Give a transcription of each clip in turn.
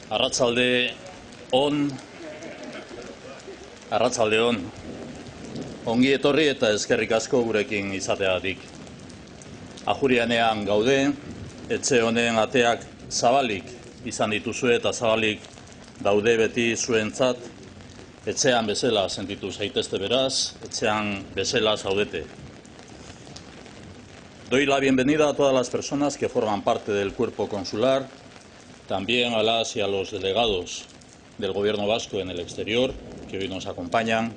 Arratsalde on. Ongi etorri eta eskerrik asko gurekin izateagatik. Ajurianean gaude, etxe honen ateak zabalik izan dituzue eta zabalik daude beti zuentzat. Etxean bezala sentitu zaitezte beraz, etxean bezala zaudete. Doy la bienvenida a todas las personas que forman parte del cuerpo consular, también a las y a los delegados del Gobierno vasco en el exterior, que hoy nos acompañan,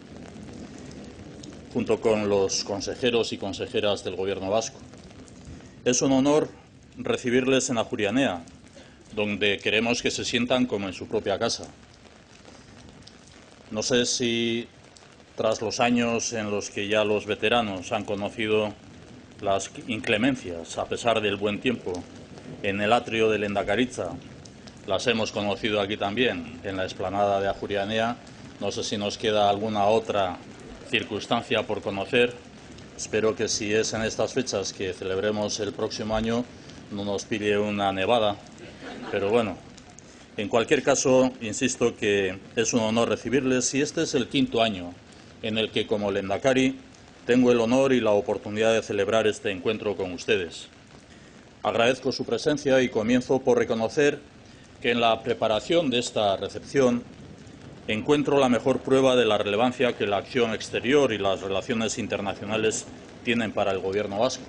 junto con los consejeros y consejeras del Gobierno vasco. Es un honor recibirles en Ajurianea, donde queremos que se sientan como en su propia casa. No sé si, tras los años en los que ya los veteranos han conocido las inclemencias, a pesar del buen tiempo, en el atrio de Lehendakaritza, las hemos conocido aquí también, en la explanada de Ajurianea. No sé si nos queda alguna otra circunstancia por conocer. Espero que si es en estas fechas que celebremos el próximo año, no nos pille una nevada. Pero bueno, en cualquier caso, insisto que es un honor recibirles y este es el quinto año en el que, como Lehendakari, tengo el honor y la oportunidad de celebrar este encuentro con ustedes. Agradezco su presencia y comienzo por reconocer que en la preparación de esta recepción encuentro la mejor prueba de la relevancia que la acción exterior y las relaciones internacionales tienen para el Gobierno vasco.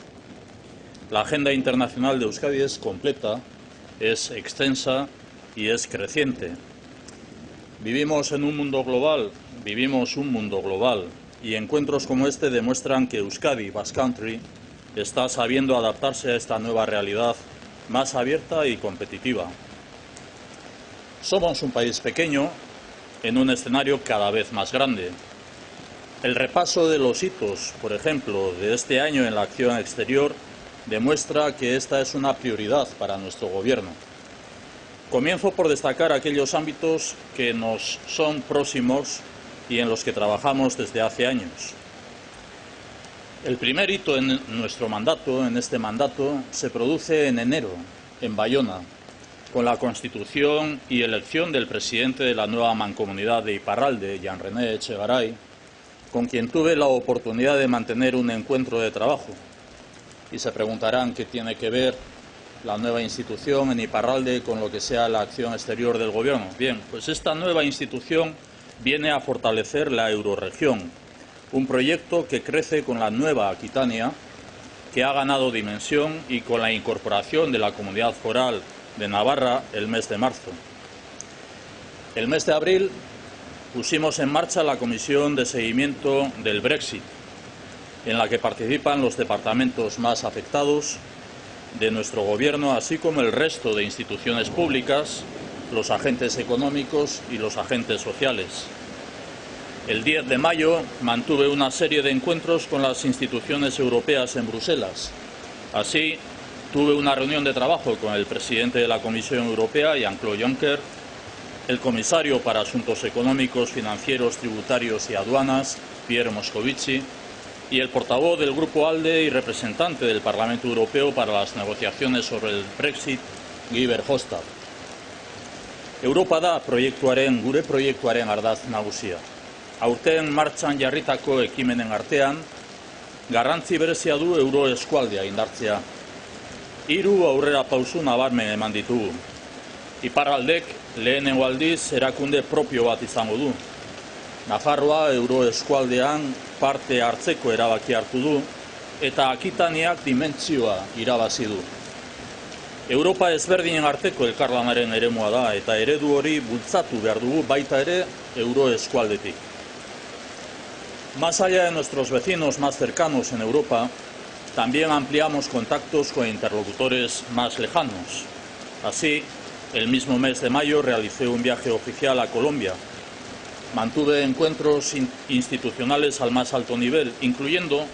La agenda internacional de Euskadi es completa, es extensa y es creciente. Vivimos un mundo global y encuentros como este demuestran que Euskadi, Basque Country, está sabiendo adaptarse a esta nueva realidad más abierta y competitiva. Somos un país pequeño en un escenario cada vez más grande. El repaso de los hitos, por ejemplo, de este año en la acción exterior, demuestra que esta es una prioridad para nuestro Gobierno. Comienzo por destacar aquellos ámbitos que nos son próximos y en los que trabajamos desde hace años. El primer hito en nuestro mandato, en este mandato, se produce en enero, en Bayona, con la constitución y elección del presidente de la nueva mancomunidad de Iparralde, Jean René Echegaray, con quien tuve la oportunidad de mantener un encuentro de trabajo. Y se preguntarán qué tiene que ver la nueva institución en Iparralde con lo que sea la acción exterior del Gobierno. Bien, pues esta nueva institución viene a fortalecer la eurorregión, un proyecto que crece con la nueva Aquitania, que ha ganado dimensión y con la incorporación de la Comunidad Foral de Navarra el mes de marzo. El mes de abril pusimos en marcha la Comisión de Seguimiento del Brexit, en la que participan los departamentos más afectados de nuestro Gobierno, así como el resto de instituciones públicas, los agentes económicos y los agentes sociales. El 10 de mayo mantuve una serie de encuentros con las instituciones europeas en Bruselas. Así, tuve una reunión de trabajo con el presidente de la Comisión Europea, Jean-Claude Juncker, el comisario para Asuntos Económicos, Financieros, Tributarios y Aduanas, Pierre Moscovici, y el portavoz del Grupo ALDE y representante del Parlamento Europeo para las negociaciones sobre el Brexit, Guy Verhofstadt. Europa da gure proiektuaren ardatz nagusia. Aurten martxan jarritako ekimenen artean, garrantzi berezia du euroeskualdea indartzea. 3 aurrerapauso nabarmen eman ditugu. Iparraldek lehenengo aldiz erakunde propio bat izango du. Nafarroa euroeskualdean parte hartzeko erabaki hartu du eta Akitaniak dimentsioa irabazi du. Europa ezberdinen arteko elkarlanaren eremua da eta eredu hori bultzatu behar dugu baita ere euroeskualdetik. Más allá de nuestros vecinos más cercanos en Europa, también ampliamos contactos con interlocutores más lejanos. Así, el mismo mes de mayo realicé un viaje oficial a Colombia. Mantuve encuentros institucionales al más alto nivel, incluyendo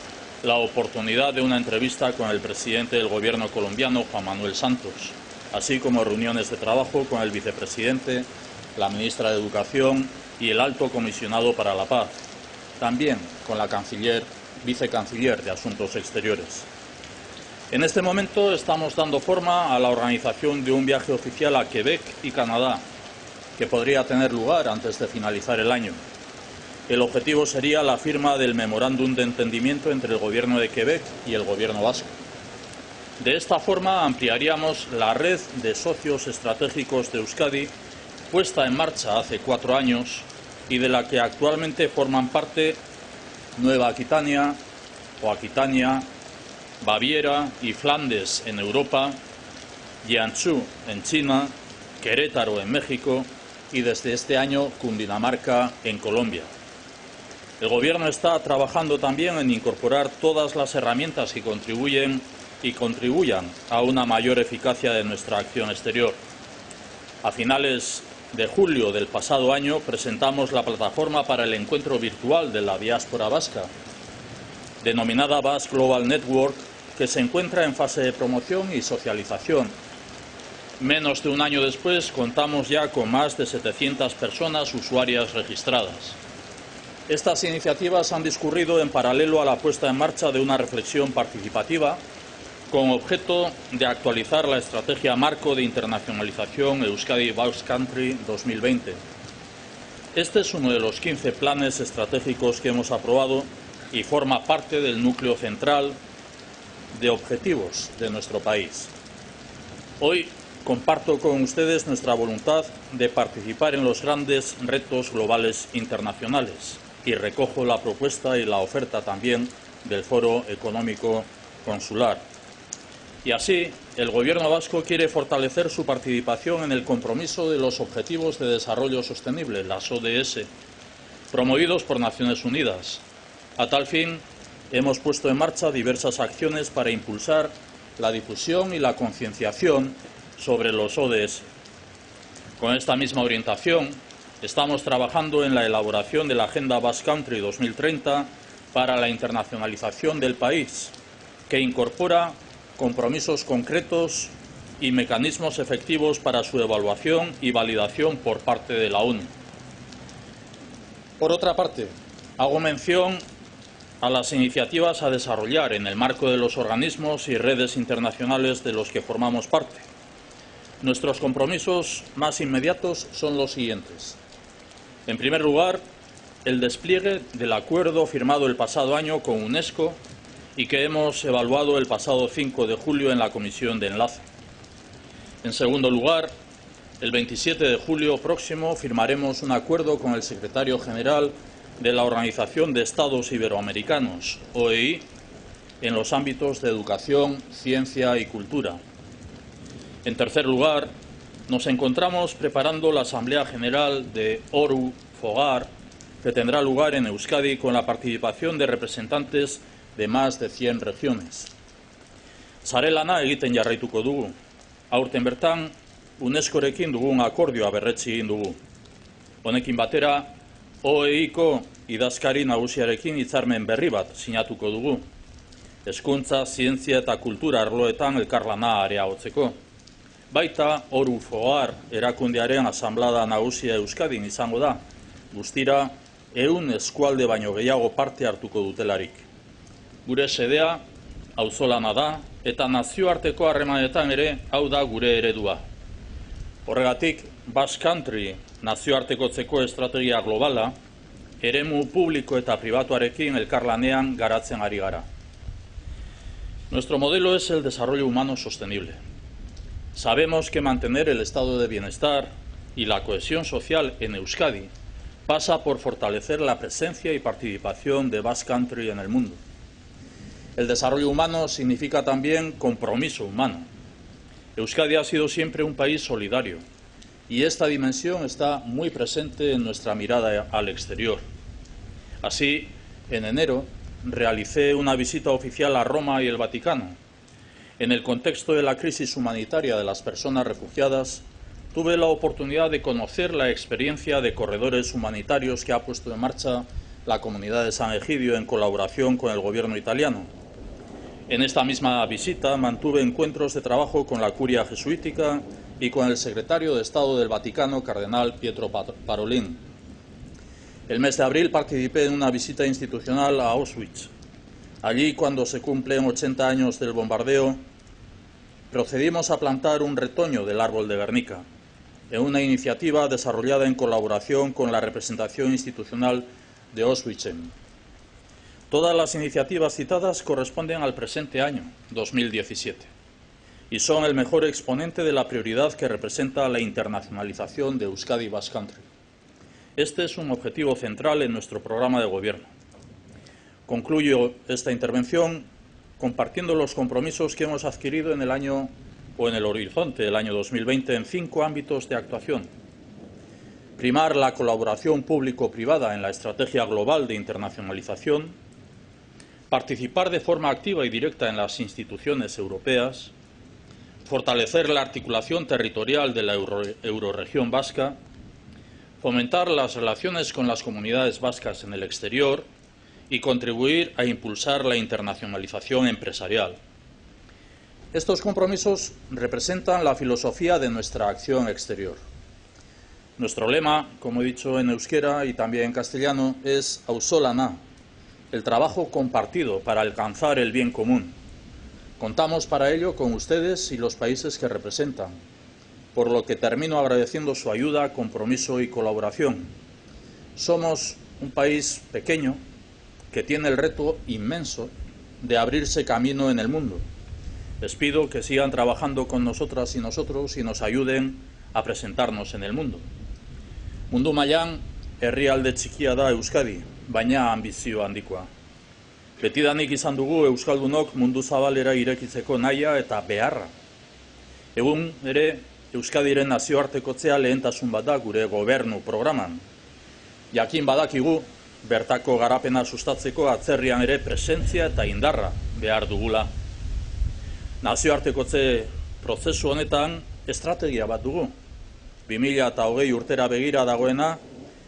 la oportunidad de una entrevista con el presidente del gobierno colombiano, Juan Manuel Santos, así como reuniones de trabajo con el vicepresidente, la ministra de Educación y el alto comisionado para la paz, también con la vicecanciller de Asuntos Exteriores. En este momento estamos dando forma a la organización de un viaje oficial a Quebec y Canadá, que podría tener lugar antes de finalizar el año. El objetivo sería la firma del memorándum de entendimiento entre el Gobierno de Quebec y el Gobierno vasco. De esta forma ampliaríamos la red de socios estratégicos de Euskadi, puesta en marcha hace 4 años y de la que actualmente forman parte Nueva Aquitania o Aquitania, Baviera y Flandes en Europa, Jiangsu en China, Querétaro en México y desde este año Cundinamarca en Colombia. El Gobierno está trabajando también en incorporar todas las herramientas que contribuyan a una mayor eficacia de nuestra acción exterior. A finales de julio del pasado año presentamos la plataforma para el encuentro virtual de la diáspora vasca, denominada Basque Global Network, que se encuentra en fase de promoción y socialización. Menos de un año después contamos ya con más de 700 personas usuarias registradas. Estas iniciativas han discurrido en paralelo a la puesta en marcha de una reflexión participativa con objeto de actualizar la estrategia marco de internacionalización Euskadi Basque Country 2020. Este es uno de los 15 planes estratégicos que hemos aprobado y forma parte del núcleo central de objetivos de nuestro país. Hoy comparto con ustedes nuestra voluntad de participar en los grandes retos globales internacionales y recojo la propuesta y la oferta también del Foro Económico Consular. Y así, el Gobierno vasco quiere fortalecer su participación en el compromiso de los Objetivos de Desarrollo Sostenible, las ODS, promovidos por Naciones Unidas. A tal fin, hemos puesto en marcha diversas acciones para impulsar la difusión y la concienciación sobre los ODS. Con esta misma orientación, estamos trabajando en la elaboración de la Agenda Basque Country 2030 para la internacionalización del país, que incorpora compromisos concretos y mecanismos efectivos para su evaluación y validación por parte de la ONU. Por otra parte, hago mención a las iniciativas a desarrollar en el marco de los organismos y redes internacionales de los que formamos parte. Nuestros compromisos más inmediatos son los siguientes. En primer lugar, el despliegue del acuerdo firmado el pasado año con UNESCO y que hemos evaluado el pasado 5 de julio en la Comisión de Enlace. En segundo lugar, el 27 de julio próximo firmaremos un acuerdo con el secretario general de la Organización de Estados Iberoamericanos, OEI, en los ámbitos de educación, ciencia y cultura. En tercer lugar, nos encontramos preparando la Asamblea General de Oru Fogar, que tendrá lugar en Euskadi con la participación de representantes de más de 100 regiones. Sare lana egiten jarraituko dugu. Aurten bertan, UNESCOrekin dugun akordioa berretsi egin dugu. Honekin batera, OEIko idazkari nagusiarekin hitzarmen berri bat sinatuko dugu. Hezkuntza, zientzia eta kultura arloetan elkarlana areagotzeko. Baita, Oru Fogar erakundearen asanblada nagusia Euskadin izango da, guztira 100 eskualde baino gehiago parte hartuko dutelarik. Gure sedea auzolana da eta nazioarteko harremanetan ere hau da gure eredua. Horregatik, Basque Country nazioartekotzeko estrategia globala eremu publiko eta pribatuarekin elkarlanean garatzen ari gara. Nuestro modelo es el desarrollo humano sostenible. Sabemos que mantener el estado de bienestar y la cohesión social en Euskadi pasa por fortalecer la presencia y participación de Basque Country en el mundo. El desarrollo humano significa también compromiso humano. Euskadi ha sido siempre un país solidario y esta dimensión está muy presente en nuestra mirada al exterior. Así, en enero, realicé una visita oficial a Roma y el Vaticano. En el contexto de la crisis humanitaria de las personas refugiadas, tuve la oportunidad de conocer la experiencia de corredores humanitarios que ha puesto en marcha la Comunidad de San Egidio en colaboración con el gobierno italiano. En esta misma visita mantuve encuentros de trabajo con la curia jesuítica y con el secretario de Estado del Vaticano, cardenal Pietro Parolin. El mes de abril participé en una visita institucional a Auschwitz. Allí, cuando se cumplen 80 años del bombardeo, procedimos a plantar un retoño del árbol de Guernica, en una iniciativa desarrollada en colaboración con la representación institucional de Auschwitz. Todas las iniciativas citadas corresponden al presente año, 2017, y son el mejor exponente de la prioridad que representa la internacionalización de Euskadi Basque Country. Este es un objetivo central en nuestro programa de gobierno. Concluyo esta intervención compartiendo los compromisos que hemos adquirido en el año o en el horizonte del año 2020 en 5 ámbitos de actuación. Primar la colaboración público-privada en la estrategia global de internacionalización, participar de forma activa y directa en las instituciones europeas, fortalecer la articulación territorial de la eurorregión vasca, fomentar las relaciones con las comunidades vascas en el exterior y contribuir a impulsar la internacionalización empresarial. Estos compromisos representan la filosofía de nuestra acción exterior. Nuestro lema, como he dicho en euskera y también en castellano, es auzolana, el trabajo compartido para alcanzar el bien común. Contamos para ello con ustedes y los países que representan, por lo que termino agradeciendo su ayuda, compromiso y colaboración. Somos un país pequeño que tiene el reto inmenso de abrirse camino en el mundo. Les pido que sigan trabajando con nosotras y nosotros y nos ayuden a presentarnos en el mundo. Mundu mailan herrialde txikia da Euskadi, baina ambizio handikoa. Betidanik izan dugu euskaldunok mundu zabalera irekitzeko nahia eta beharra. Egun ere Euskadiren nazioartekotzea lehentasun bat da gure gobernu programan. Jakin badakigu bertako garapena sustatzeko atzerrian ere presentzia eta indarra behar dugula. Nazioartekotze prozesu honetan estrategia bat dugu. 2020 urtera begira dagoena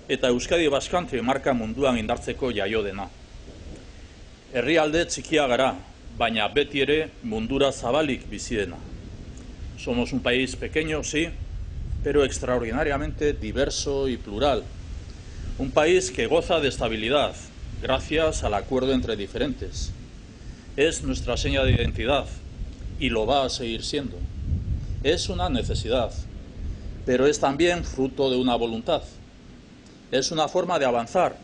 eta Euskadi Basque Country marka munduan indartzeko jaio dena. Herrialde txikia gara, baina beti ere mundura zabalik bizi dena. Somos un país pequeño, sí, pero extraordinariamente diverso y plural. Un país que goza de estabilidad, gracias al acuerdo entre diferentes. Es nuestra seña de identidad y lo va a seguir siendo. Es una necesidad, pero es también fruto de una voluntad. Es una forma de avanzar,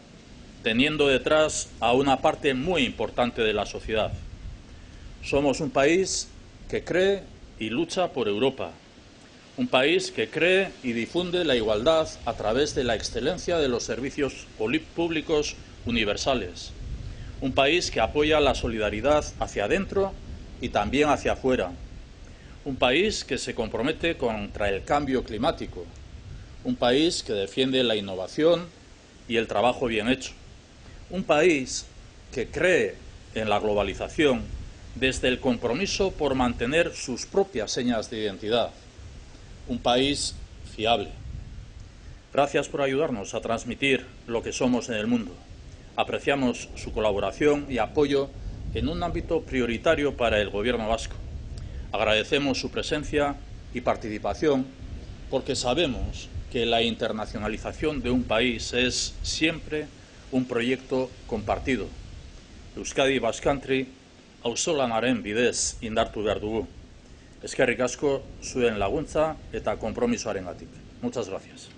teniendo detrás a una parte muy importante de la sociedad. Somos un país que cree y lucha por Europa. Un país que cree y difunde la igualdad a través de la excelencia de los servicios públicos universales. Un país que apoya la solidaridad hacia adentro y también hacia afuera. Un país que se compromete contra el cambio climático. Un país que defiende la innovación y el trabajo bien hecho. Un país que cree en la globalización desde el compromiso por mantener sus propias señas de identidad. Un país fiable. Gracias por ayudarnos a transmitir lo que somos en el mundo. Apreciamos su colaboración y apoyo en un ámbito prioritario para el Gobierno vasco. Agradecemos su presencia y participación porque sabemos que la internacionalización de un país es siempre un proyecto compartido. Euskadi Basque Country auzolanaren bidez indartu behar dugu. Eskerrik asko zuen laguntza eta konpromisoarengatik. Muchas gracias.